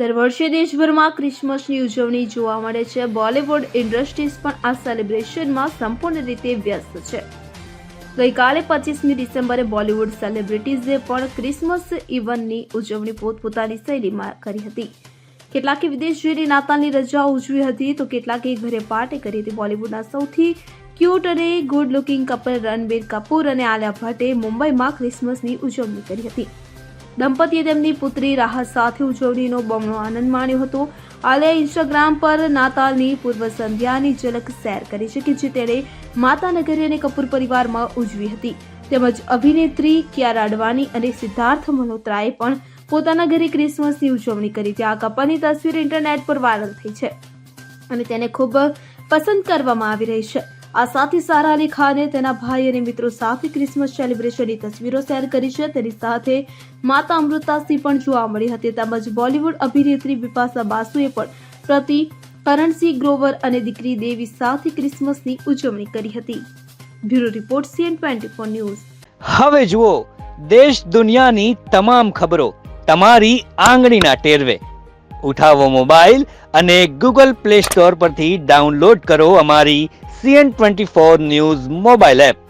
દર વર્ષે દેશભરમાં ક્રિસમસની ઉજવણી જોવા મળે છે. બોલિવૂડ ઇન્ડસ્ટ્રીઝ પણ આ સેલિબ્રેશનમાં સંપૂર્ણ રીતે વ્યસ્ત છે. ગઈકાલે 25મી ડિસેમ્બરે બોલિવૂડ સેલિબ્રિટીઝે પણ ક્રિસમસ ઇવની ઉજવણી પોતપોતાની શૈલીમાં કરી હતી. કેટલાકે વિદેશ જઈને નાતાલની રજા ઉજવી હતી તો કેટલાકે ઘરે પાર્ટી કરી હતી. બોલિવૂડના સૌથી ક્યુટ અને good looking couple Ranbir Kapoor અને આલિયા ભટ્ટે મુંબઈમાં ક્રિસમસની ઉજવણી કરી હતી. દંપતીએ તેમની પુત્રી રાહત સાથે ઉજવણીનો બમણો આનંદ માણ્યો હતો. આલિયાએ ઇન્સ્ટાગ્રામ પર નાતાલની પૂર્વ સંધ્યાની ઝલક શેર કરી છે કે જે તેણે માતાનગરી અને કપૂર પરિવારમાં ઉજવી હતી. તેમજ અભિનેત્રી કિયારા અડવાણી અને સિદ્ધાર્થ મલ્હોત્રાએ પણ પોતાના ઘરે ક્રિસમસની ઉજવણી કરી હતી. આ કપલની તસવીર ઇન્ટરનેટ પર વાયરલ થઈ છે અને તેને ખૂબ પસંદ કરવામાં આવી રહી છે. આ સાથે સારા અલી ખાને તેના ભાઈ અને મિત્રો સાથે ક્રિસમસ સેલિબ્રેશનની તસવીરો શેર કરી છે. તેની સાથે માતા અમૃતા સિંહ પણ જોવા મળી હતી. તેમજ બોલિવૂડ અભિનેત્રી બિપાશા બાસુએ પણ પતિ કરણસિંહ ગ્રોવર અને દીકરી દેવી સાથે ક્રિસમસની ઉજવણી કરી હતી. Bureau report CN24 news. હવે જુઓ દેશ દુનિયાની તમામ ખબરો તમારી આંગળીના ટેરવે. ઉઠાવો મોબાઈલ અને Google Play Store પરથી ડાઉનલોડ કરો અમારી CN24 ન્યૂઝ મોબાઈલ એપ.